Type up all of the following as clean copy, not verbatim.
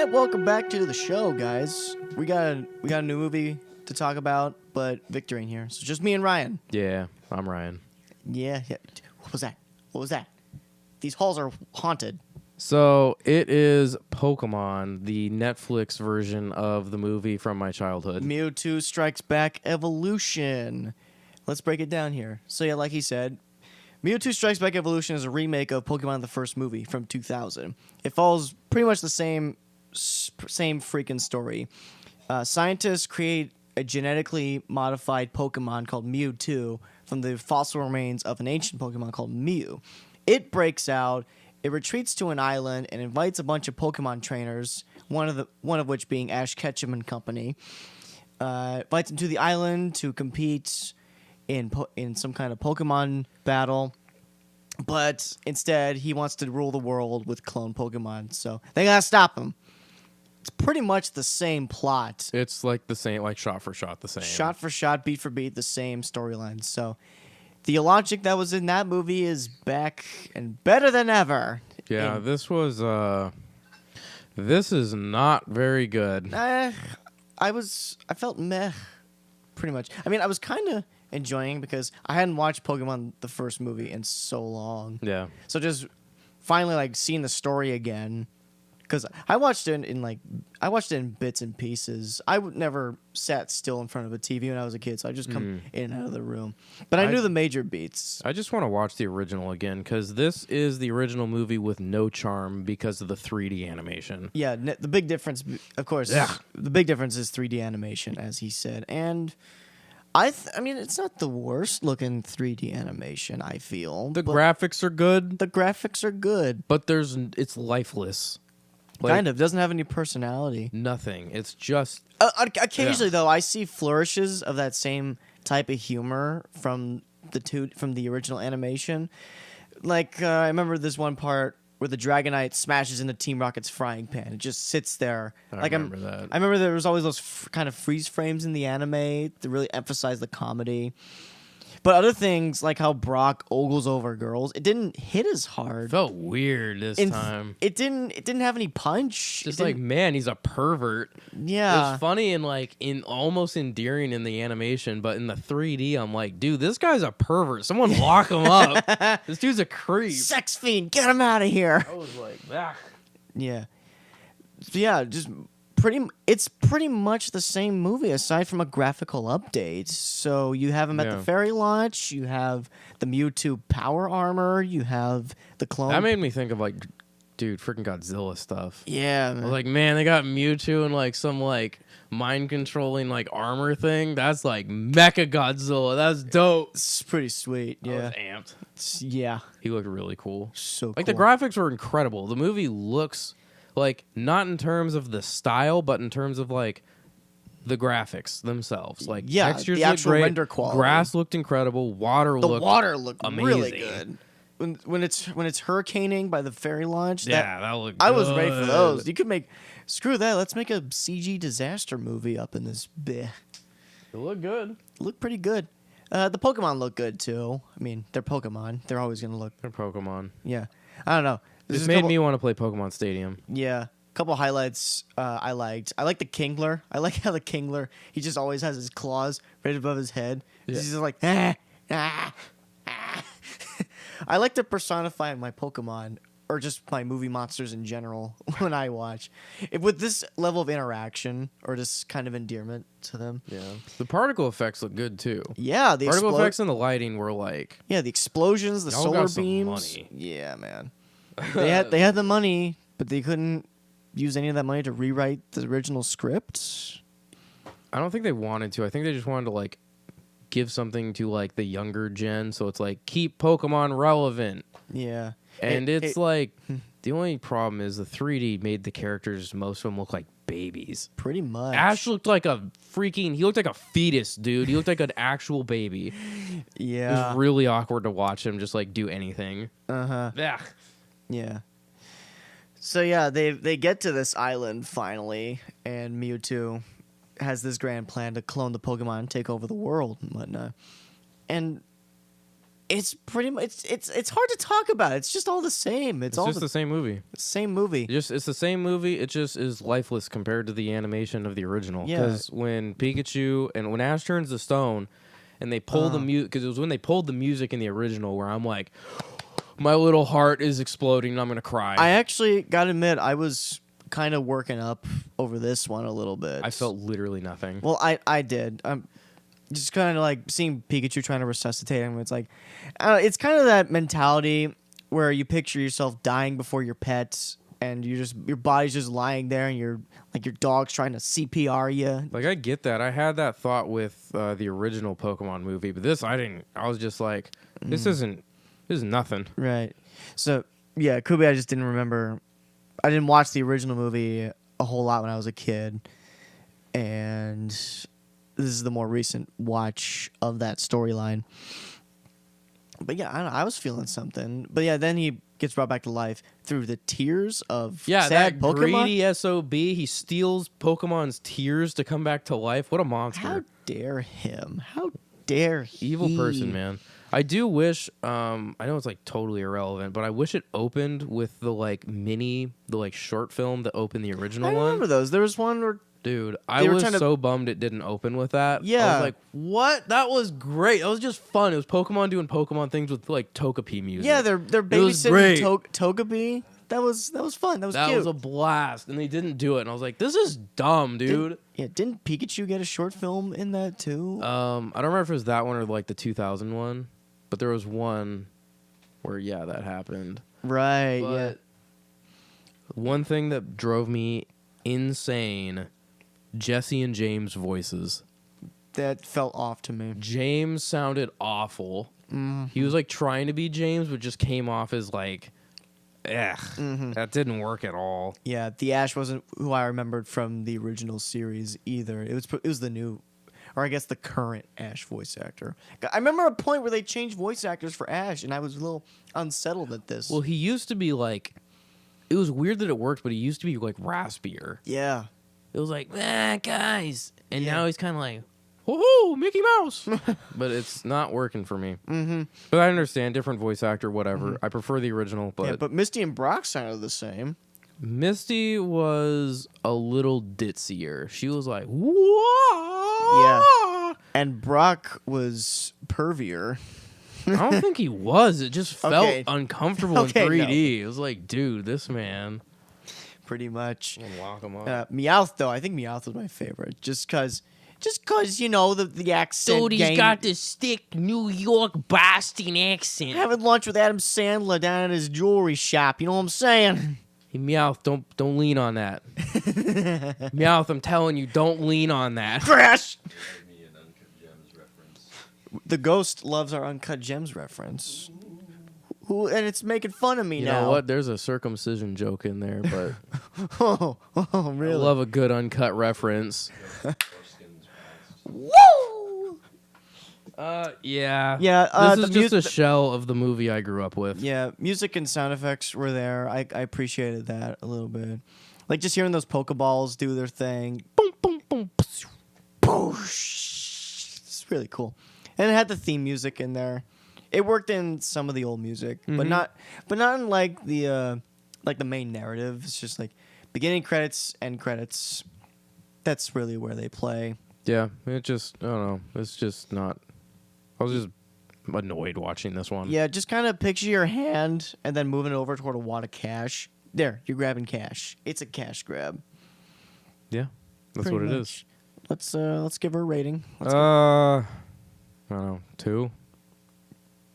right, welcome back to the show, guys. We got a new movie to talk about, but Victor ain't here, so just me and Ryan. Yeah, I'm Ryan. Yeah. What was that? These halls are haunted. So it is Pokemon, the Netflix version of the movie from my childhood. Mewtwo Strikes Back Evolution. Let's break it down here. So yeah, like he said, Mewtwo Strikes Back Evolution is a remake of Pokemon the first movie from 2000. It follows pretty much the same freaking story. Scientists create a genetically modified Pokemon called Mewtwo from the fossil remains of an ancient Pokemon called Mew. It breaks out. It retreats to an island and invites a bunch of Pokemon trainers, one of which being Ash Ketchum and company. Invites them to the island to compete in some kind of Pokemon battle. But instead, he wants to rule the world with clone Pokemon, so they gotta stop him. It's pretty much the same plot. It's like the same, like shot for shot, the same. Shot for shot, beat for beat, the same storyline. So the logic that was in that movie is back and better than ever. Yeah, this is not very good. I felt meh, pretty much. I mean, I was kind of enjoying because I hadn't watched Pokemon the first movie in so long. Yeah. So just finally like seeing the story again. Because I watched it in bits and pieces. I never sat still in front of a TV when I was a kid, so I just come in and out of the room. But I knew the major beats. I just want to watch the original again because this is the original movie with no charm because of the 3D animation. Yeah, the big difference, of course. Yeah. The big difference is 3D animation, as he said, and I mean, it's not the worst looking 3D animation. I feel The graphics are good, The graphics are good. but it's lifeless. Kind of doesn't have any personality. Nothing. It's just Occasionally, though, I see flourishes of that same type of humor from the original animation. Like I remember this one part where the Dragonite smashes into Team Rocket's frying pan. It just sits there. I remember that. I remember there was always those kind of freeze frames in the anime to really emphasize the comedy. But other things, like how Brock ogles over girls, it didn't hit as hard. Felt weird this time. It didn't have any punch. Just like, man, he's a pervert. Yeah. It was funny and like almost endearing in the animation, but in the 3D, I'm like, dude, this guy's a pervert. Someone lock him up. This dude's a creep. Sex fiend, get him out of here. I was like, ah. Yeah. Yeah, just it's pretty much the same movie aside from a graphical update. So you have him at the fairy launch, you have the Mewtwo power armor, you have the clone. That made me think of like, dude, freaking Godzilla stuff. Yeah, I man. was like, man, they got Mewtwo and like some like mind controlling like armor thing. That's like Mecha Godzilla. That's dope. It's pretty sweet. I Yeah. was amped. Yeah. He looked really cool. So Like cool. the graphics were incredible. The movie looks like not in terms of the style, but in terms of like the graphics themselves. Like textures the looked actual great. render quality. Grass looked incredible. The water looked amazing. really good. When it's hurricaning by the fairy launch, That looked. I was ready for good. those. You could screw that. Let's make a CG disaster movie up in this bit. It looked good. Look pretty good. The Pokemon look good too. I mean, they're Pokemon. They're always gonna look. They're Pokemon. Yeah. I don't know. This made me want to play Pokemon Stadium. Yeah. Couple highlights I liked. I like the Kingler. I like how the Kingler, he just always has his claws right above his head. Yeah. He's just like, ah, ah, ah. I like to personify my Pokemon or just my movie monsters in general when I watch. With this level of interaction or just kind of endearment to them. Yeah. The particle effects look good too. Yeah, the Particle effects and the lighting were like. Yeah, the explosions, the Y'all solar got some beams. money. Yeah, man. They had the money, but they couldn't use any of that money to rewrite the original script. I don't think they wanted to. I think they just wanted to like give something to like the younger gen, so it's like keep Pokemon relevant. Yeah. And it's like the only problem is the 3D made the characters, most of them look like babies. Pretty much. Ash looked like he looked like a fetus, dude. He looked like an actual baby. It Yeah. was really awkward to watch him just like do anything. Uh-huh. Yeah. Yeah. So yeah, they get to this island finally, and Mewtwo has this grand plan to clone the Pokemon and take over the world and whatnot. And It's pretty much it's hard to talk about. It's just all the same. It's all just the same movie. same movie. It's the same movie. It just is lifeless compared to the animation of the original. Yeah. Because when Pikachu and when Ash turns to stone, and they pull the music, because it was when they pulled the music in the original where I'm like, my little heart is exploding and I'm gonna cry. I actually gotta admit, I was kind of working up over this one a little bit. I felt literally nothing. Well, I did. Just kind of like seeing Pikachu trying to resuscitate him. It's like, it's kind of that mentality where you picture yourself dying before your pets, and your body's just lying there, and your dog's trying to CPR you. Like, I get that. I had that thought with the original Pokemon movie, but this I didn't. I was just like, this is nothing. Right. So yeah, Kubi, I just didn't remember. I didn't watch the original movie a whole lot when I was a kid, and this is the more recent watch of that storyline. But yeah, I don't know, I was feeling something. But yeah, then he gets brought back to life through the tears of sad that Pokemon. greedy SOB. He steals Pokemon's tears to come back to life. What a monster! How dare him? How dare he? Evil person, man. I do wish. I know it's like totally irrelevant, but I wish it opened with the short film that opened the original I one. remember those. There was one where Dude, I was so bummed it didn't open with that. Yeah. I was like, what? That was great. That was just fun. It was Pokemon doing Pokemon things with like Togepi music. yeah, they're was great. babysitting Togepi. That was fun. That was cute. was a blast, and they didn't do it. And I was like, this is dumb, dude. Didn't Pikachu get a short film in that too? I don't remember if it was that one or like the 2000 one, but there was one where that happened. Right. But yeah. one thing that drove me insane. Jesse and James' voices. That felt off to me. James sounded awful. Mm-hmm. He was like trying to be James, but just came off as like, that didn't work at all. Yeah, the Ash wasn't who I remembered from the original series either. It was the new, or I guess the current Ash voice actor. I remember a point where they changed voice actors for Ash, and I was a little unsettled at this. Well, he used to be like, it was weird that it worked, but he used to be like raspier. Yeah. It was like, guys. And now he's kind of like, woohoo, Mickey Mouse. But it's not working for me. Mm-hmm. But I understand, different voice actor, whatever. Mm-hmm. I prefer the original. But Misty and Brock sounded the same. Misty was a little ditzier. She was like, whoa. Yeah. And Brock was pervier. I don't think he was. It just felt uncomfortable in 3D. No. It was like, dude, this man. Pretty much. Lock him up. Meowth, though, I think Meowth was my favorite. Just cause the accent. Dude, he's got this thick New York Boston accent. Having lunch with Adam Sandler down at his jewelry shop. You know what I'm saying? Hey, Meowth, don't lean on that. Meowth, I'm telling you, don't lean on that. Crash! The ghost loves our Uncut Gems reference. And it's making fun of me now. You know what? There's a circumcision joke in there, but oh, really? I love a good uncut reference. Woo! Yeah. Yeah. This is just a shell of the movie I grew up with. Yeah, music and sound effects were there. I appreciated that a little bit. Like just hearing those Pokeballs do their thing. Boom, boom, boom. Boosh. It's really cool. And it had the theme music in there. It worked in some of the old music, but not in like the main narrative. It's just like beginning credits, end credits. That's really where they play. Yeah, it just I don't know. It's just not. I was just annoyed watching this one. Yeah, just kind of picture your hand and then moving it over toward a wad of cash. There, you're grabbing cash. It's a cash grab. Yeah, that's Pretty what it much. is. Let's give her a rating. I don't know, 2.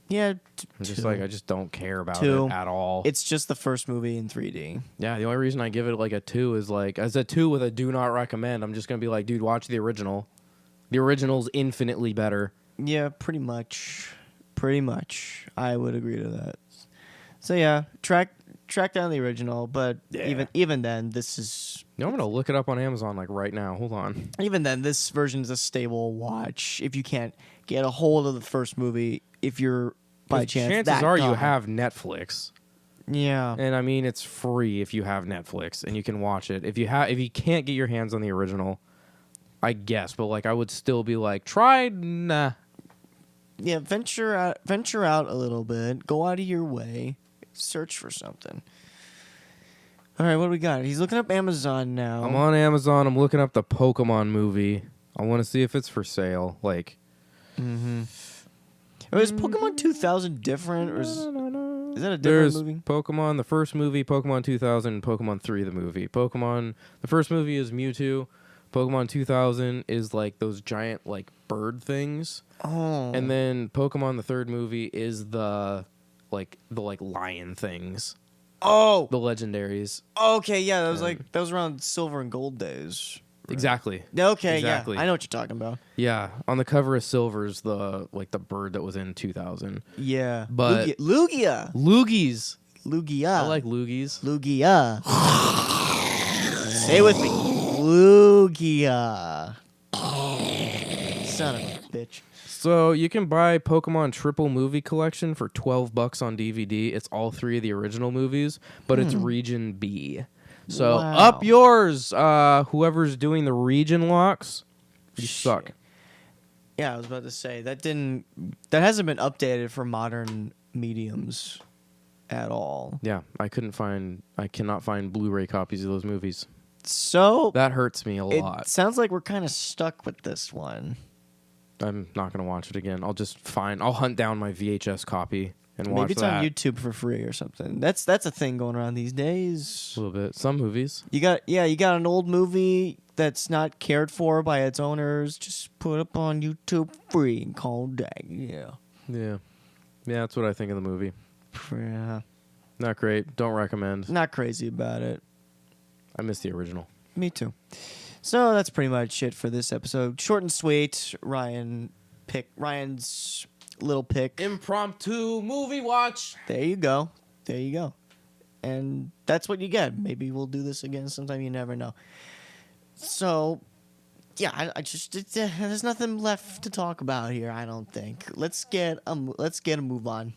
Yeah, I'm just like I just don't care about 2. it at all. It's just the first movie in 3D. Yeah, the only reason I give it like a 2 is like as a 2 with a do not recommend. I'm just gonna be like, dude, watch the original. The original's infinitely better. Yeah, pretty much. I would agree to that. So yeah, track down the original, but even then, this is. No, I'm gonna look it up on Amazon like right now. Hold on. Even then, this version is a stable watch. If you can't get a hold of the first movie, if you're by chance, chances are you have Netflix. Yeah, and I mean it's free if you have Netflix and you can watch it. If you can't get your hands on the original, I guess, but like I would still be like, try nah. Yeah, venture out a little bit. Go out of your way. Search for something. All right, what do we got? He's looking up Amazon now. I'm on Amazon. I'm looking up the Pokemon movie. I want to see if it's for sale. Like, Is Pokemon 2000 different, or is that a different there's movie? Pokemon, the first movie, Pokemon 2000, and Pokemon 3, the movie. Pokemon, the first movie is Mewtwo. Pokemon 2000 is like those giant like bird things. Oh. And then Pokemon, the third movie, is the lion things. Oh. The legendaries. Okay, yeah, that was around Silver and Gold days. Exactly. Okay, Exactly. yeah, I know what you're talking about. Yeah. On the cover of Silver's the bird that was in 2000. Yeah, But Lugia. Loogies. Lugia. I like Loogies. Lugia. Say with me, Lugia. Son of a bitch. So you can buy Pokemon Triple Movie Collection for $12 on DVD. It's all three of the original movies, but it's Region B. So Wow. up yours, whoever's doing the region locks. You suck. Yeah, I was about to say that hasn't been updated for modern mediums at all. Yeah, I cannot find Blu-ray copies of those movies. So That hurts me a lot. it sounds like we're kind of stuck with this one. I'm not gonna watch it again. I'll hunt down my VHS copy and watch Maybe it's that. on YouTube for free or something. That's a thing going around these days. A little bit. Some movies. You got an old movie that's not cared for by its owners. Just put up on YouTube free and call it day. Yeah. Yeah. Yeah, that's what I think of the movie. Yeah. Not great. Don't recommend. Not crazy about it. I miss the original. Me too. So that's pretty much it for this episode. Short and sweet. Ryan's little pick. Impromptu movie watch. There you go. And that's what you get. Maybe we'll do this again sometime. You never know. So, yeah, I just there's nothing left to talk about here. I don't think. Let's get a move on.